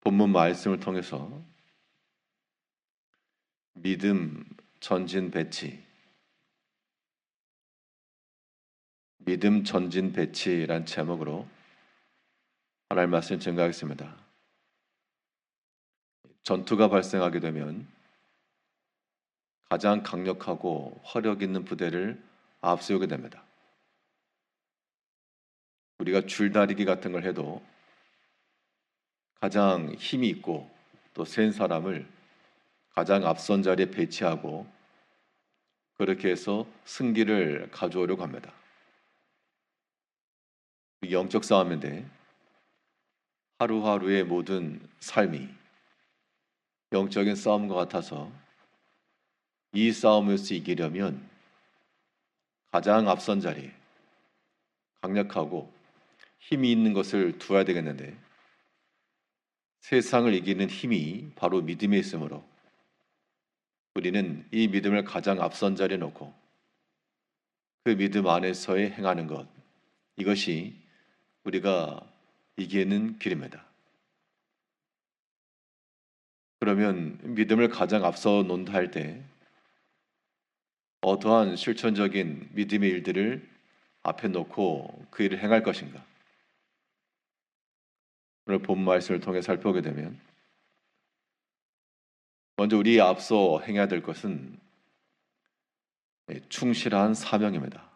본문 말씀을 통해서 믿음 전진 배치, 믿음 전진 배치란 제목으로 하나님의 말씀을 증거하겠습니다. 전투가 발생하게 되면 가장 강력하고 화력 있는 부대를 앞세우게 됩니다. 우리가 줄다리기 같은 걸 해도 가장 힘이 있고 또 센 사람을 가장 앞선 자리에 배치하고 그렇게 해서 승기를 가져오려고 합니다. 영적 싸움인데 하루하루의 모든 삶이 영적인 싸움과 같아서 이 싸움에서 이기려면 가장 앞선 자리에 강력하고 힘이 있는 것을 두어야 되겠는데 세상을 이기는 힘이 바로 믿음에 있으므로 우리는 이 믿음을 가장 앞선 자리에 놓고 그 믿음 안에서의 행하는 것, 이것이 우리가 이기는 길입니다. 그러면 믿음을 가장 앞서 놓는다 할 때 어떠한 실천적인 믿음의 일들을 앞에 놓고 그 일을 행할 것인가? 오늘 본 말씀을 통해 살펴보게 되면 먼저 우리 앞서 행해야 될 것은 충실한 사명입니다.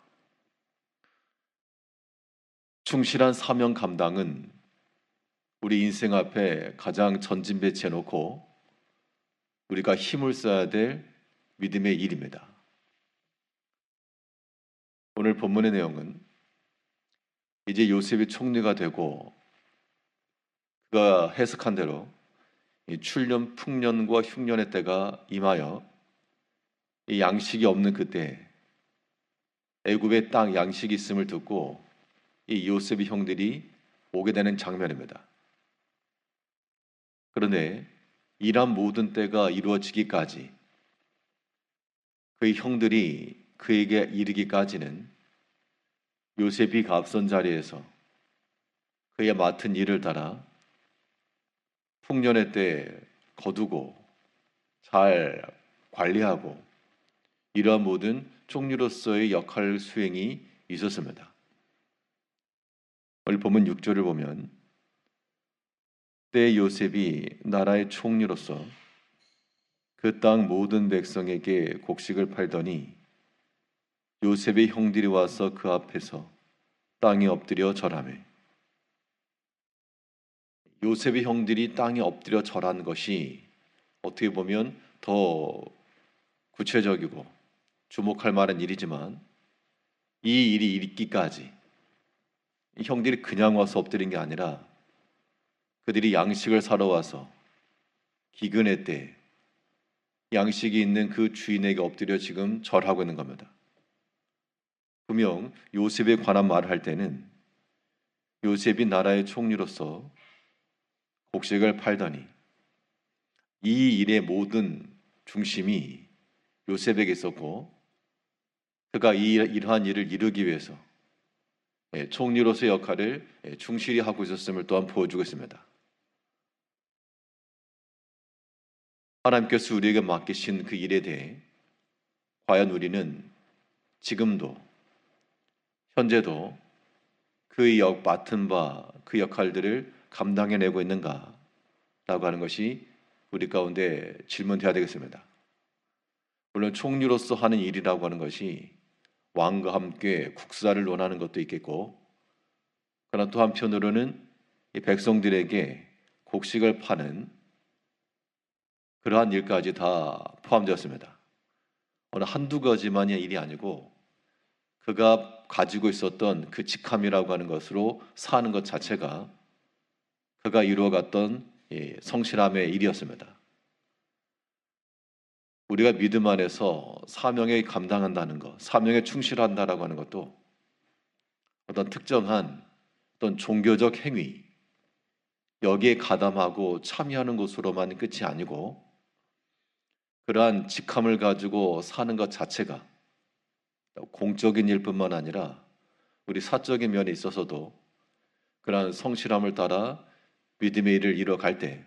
충실한 사명 감당은 우리 인생 앞에 가장 전진 배치해 놓고 우리가 힘을 써야 될 믿음의 일입니다. 오늘 본문의 내용은 이제 요셉이 총리가 되고 그가 해석한 대로 이 출년, 풍년과 흉년의 때가 임하여 이 양식이 없는 그때 애굽의 땅 양식이 있음을 듣고 이 요셉의 형들이 오게 되는 장면입니다. 그런데 이러한 모든 때가 이루어지기까지 그의 형들이 그에게 이르기까지는 요셉이 그 앞선 자리에서 그의 맡은 일을 따라 풍년의 때 거두고 잘 관리하고 이러한 모든 총리로서의 역할 수행이 있었습니다. 오늘 본문 6절을 보면 때 요셉이 나라의 총리로서 그 땅 모든 백성에게 곡식을 팔더니 요셉의 형들이 와서 그 앞에서 땅에 엎드려 절하매. 요셉의 형들이 땅에 엎드려 절한 것이 어떻게 보면 더 구체적이고 주목할 만한 일이지만 이 일이 있기까지 이 형들이 그냥 와서 엎드린 게 아니라 그들이 양식을 사러 와서 기근의 때 양식이 있는 그 주인에게 엎드려 지금 절하고 있는 겁니다. 분명 요셉에 관한 말을 할 때는 요셉이 나라의 총리로서 곡식을 팔더니 이 일의 모든 중심이 요셉에게 있었고 그가 이러한 일을 이루기 위해서 총리로서의 역할을 충실히 하고 있었음을 또한 보여주고 있습니다. 하나님께서 우리에게 맡기신 그 일에 대해 과연 우리는 지금도 현재도 그의 맡은 바 그 역할들을 감당해내고 있는가? 라고 하는 것이 우리 가운데 질문돼야 되겠습니다. 물론 총리로서 하는 일이라고 하는 것이 왕과 함께 국사를 논하는 것도 있겠고 그러나 또 한편으로는 이 백성들에게 곡식을 파는 그러한 일까지 다 포함되었습니다. 어느 한두 가지만의 일이 아니고 그가 가지고 있었던 그 직함이라고 하는 것으로 사는 것 자체가 그가 이루어갔던 성실함의 일이었습니다. 우리가 믿음 안에서 사명에 감당한다는 것, 사명에 충실한다라고 하는 것도 어떤 특정한 어떤 종교적 행위, 여기에 가담하고 참여하는 것으로만 끝이 아니고 그러한 직함을 가지고 사는 것 자체가 공적인 일뿐만 아니라 우리 사적인 면에 있어서도 그러한 성실함을 따라 믿음의 일을 이뤄갈 때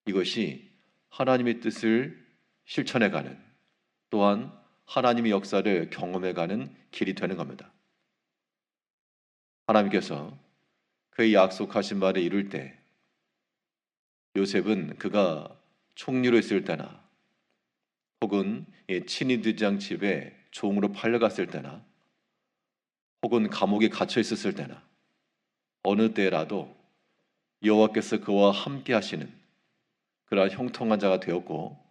이것이 하나님의 뜻을 실천해가는, 또한 하나님의 역사를 경험해가는 길이 되는 겁니다. 하나님께서 그의 약속하신 바를 이룰 때 요셉은 그가 총리로 있을 때나 혹은 친위대장 집에 종으로 팔려갔을 때나 혹은 감옥에 갇혀 있었을 때나 어느 때라도 여호와께서 그와 함께 하시는 그러한 형통한 자가 되었고,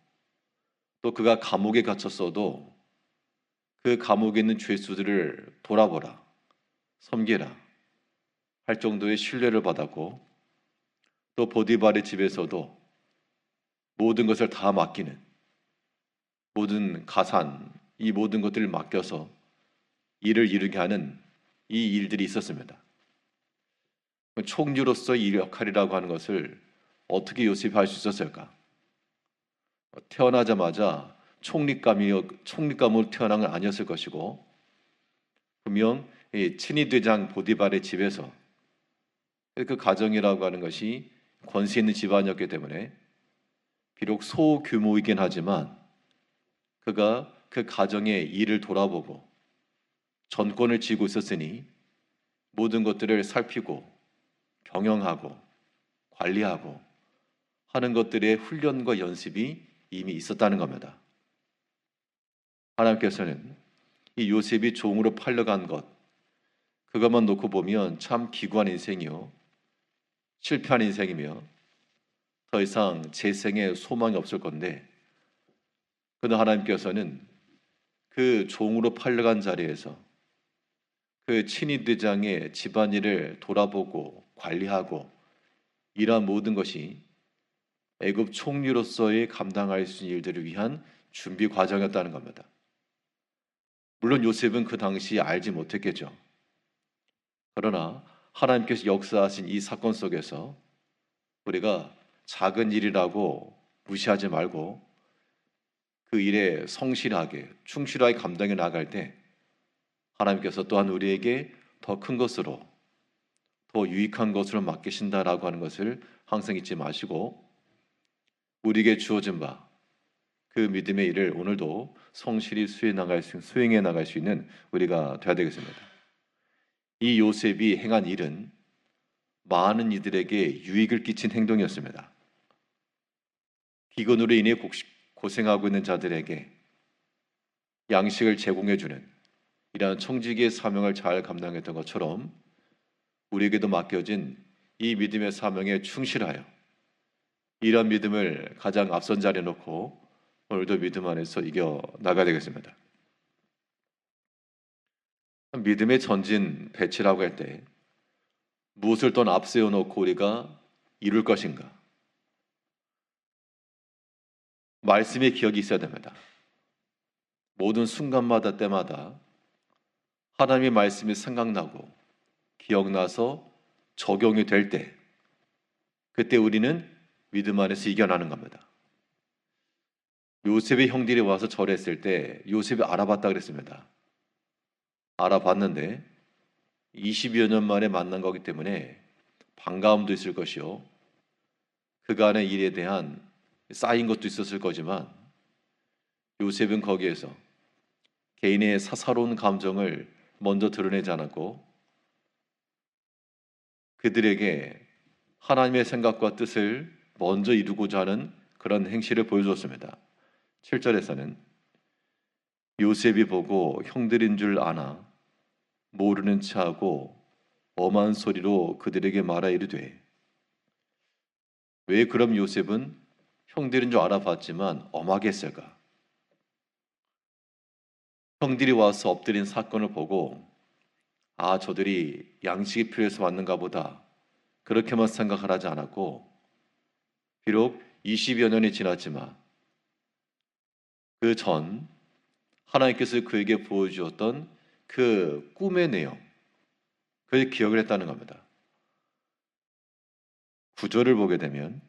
또 그가 감옥에 갇혔어도 그 감옥에 있는 죄수들을 돌아보라, 섬기라 할 정도의 신뢰를 받았고, 또 보디발의 집에서도 모든 것을 다 맡기는, 모든 가산, 이 모든 것들을 맡겨서 일을 이루게 하는 이 일들이 있었습니다. 총리로서 이 역할이라고 하는 것을 어떻게 요셉이 할 수 있었을까? 태어나자마자 총리감으로 태어난 건 아니었을 것이고, 분명 이 친위대장 보디발의 집에서 그 가정이라고 하는 것이 권세 있는 집안이었기 때문에 비록 소규모이긴 하지만 그가 그 가정의 일을 돌아보고 전권을 쥐고 있었으니 모든 것들을 살피고 경영하고 관리하고 하는 것들의 훈련과 연습이 이미 있었다는 겁니다. 하나님께서는 이 요셉이 종으로 팔려간 것, 그것만 놓고 보면 참 기구한 인생이요, 실패한 인생이며 더 이상 재생의 소망이 없을 건데, 그러나 하나님께서는 그 종으로 팔려간 자리에서 그 친위대장의 집안일을 돌아보고 관리하고 이러한 모든 것이 애굽 총리로서의 감당할 수 있는 일들을 위한 준비 과정이었다는 겁니다. 물론 요셉은 그 당시 알지 못했겠죠. 그러나 하나님께서 역사하신 이 사건 속에서 우리가 작은 일이라고 무시하지 말고 그 일에 성실하게 충실하게 감당해 나갈 때 하나님께서 또한 우리에게 더 큰 것으로, 더 유익한 것으로 맡기신다라고 하는 것을 항상 잊지 마시고, 우리에게 주어진 바 그 믿음의 일을 오늘도 성실히 수행해 나갈 수 있는 우리가 되어야 되겠습니다. 이 요셉이 행한 일은 많은 이들에게 유익을 끼친 행동이었습니다. 기근으로 인해 고생하고 있는 자들에게 양식을 제공해주는 이러한 청지기의 사명을 잘 감당했던 것처럼 우리에게도 맡겨진 이 믿음의 사명에 충실하여 이런 믿음을 가장 앞선 자리에 놓고 오늘도 믿음 안에서 이겨 나가야 되겠습니다. 믿음의 전진 배치라고 할 때 무엇을 더 앞세워 놓고 우리가 이룰 것인가? 말씀의 기억이 있어야 됩니다. 모든 순간마다 때마다 하나님의 말씀이 생각나고 기억나서 적용이 될 때, 그때 우리는 믿음 안에서 이겨나는 겁니다. 요셉의 형들이 와서 절했을 때 요셉이 알아봤다 그랬습니다. 알아봤는데 20여 년 만에 만난 거기 때문에 반가움도 있을 것이요, 그간의 일에 대한 쌓인 것도 있었을 거지만 요셉은 거기에서 개인의 사사로운 감정을 먼저 드러내지 않았고 그들에게 하나님의 생각과 뜻을 먼저 이루고자 하는 그런 행실을 보여줬습니다. 7절에서는 요셉이 보고 형들인 줄 아나 모르는 체하고 엄한 소리로 그들에게 말하 이르되. 왜 그럼 요셉은 형들인 줄 알아봤지만 엄하게 했을까? 형들이 와서 엎드린 사건을 보고 아, 저들이 양식이 필요해서 왔는가 보다 그렇게만 생각을 하지 않았고, 비록 20여 년이 지났지만 그 전 하나님께서 그에게 보여주었던 그 꿈의 내용, 그걸 기억을 했다는 겁니다. 9절을 보게 되면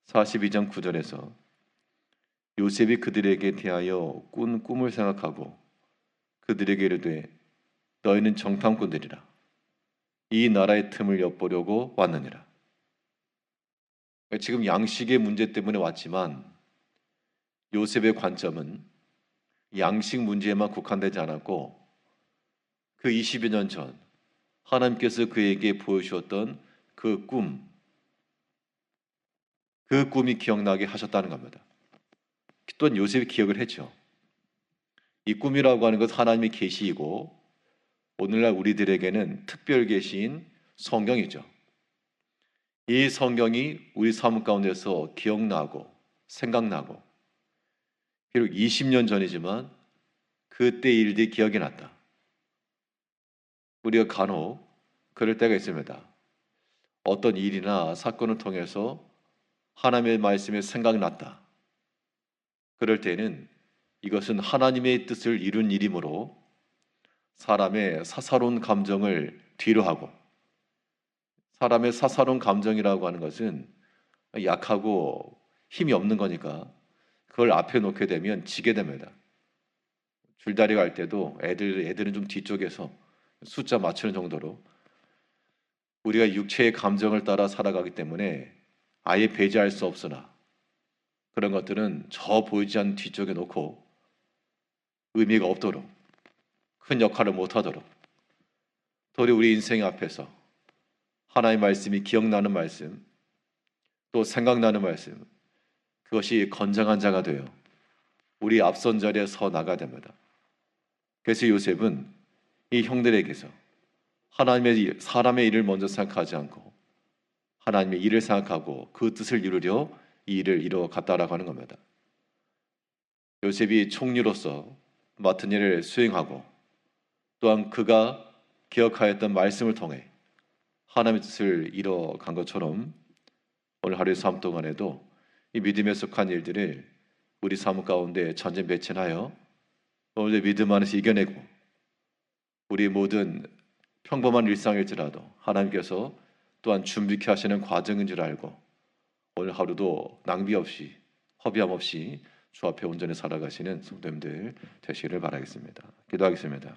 42장 9절에서 요셉이 그들에게 대하여 꾼 꿈을 생각하고 그들에게 이르되 너희는 정탐꾼들이라 이 나라의 틈을 엿보려고 왔느니라. 지금 양식의 문제 때문에 왔지만 요셉의 관점은 양식 문제에만 국한되지 않았고 그 20여 년 전 하나님께서 그에게 보여주셨던 그 꿈이 기억나게 하셨다는 겁니다. 또한 요셉이 기억을 했죠. 이 꿈이라고 하는 것 하나님의 계시이고 오늘날 우리들에게는 특별 계시인 성경이죠. 이 성경이 우리 삶 가운데서 기억나고 생각나고 비록 20년 전이지만 그때 일들이 기억이 났다. 우리가 간혹 그럴 때가 있습니다. 어떤 일이나 사건을 통해서 하나님의 말씀이 생각났다. 그럴 때는 이것은 하나님의 뜻을 이룬 일이므로 사람의 사사로운 감정을 뒤로하고 사람의 사사로운 감정이라고 하는 것은 약하고 힘이 없는 거니까 그걸 앞에 놓게 되면 지게 됩니다. 줄다리 갈 때도 애들은 좀 뒤쪽에서 숫자 맞추는 정도로 우리가 육체의 감정을 따라 살아가기 때문에 아예 배제할 수 없으나 그런 것들은 저 보이지 않는 뒤쪽에 놓고 의미가 없도록 큰 역할을 못하도록 도리어 우리 인생 앞에서 하나님의 말씀이 기억나는 말씀 또 생각나는 말씀 그것이 건장한 자가 되어 우리 앞선 자리에 서 나가야 됩니다. 그래서 요셉은 이 형들에게서 사람의 일을 먼저 생각하지 않고 하나님의 일을 생각하고 그 뜻을 이루려 이 일을 이뤄갔다라고 하는 겁니다. 요셉이 총리로서 맡은 일을 수행하고 또한 그가 기억하였던 말씀을 통해 하나님의 뜻을 이뤄간 것처럼 오늘 하루의 삶 동안에도 이 믿음에 속한 일들을 우리 삶 가운데 전진배천하여 오늘의 믿음 안에서 이겨내고 우리 모든 평범한 일상일지라도 하나님께서 또한 준비케 하시는 과정인 줄 알고 오늘 하루도 낭비 없이 허비함 없이 주 앞에 온전히 살아가시는 성도님들 되시기를 바라겠습니다. 기도하겠습니다.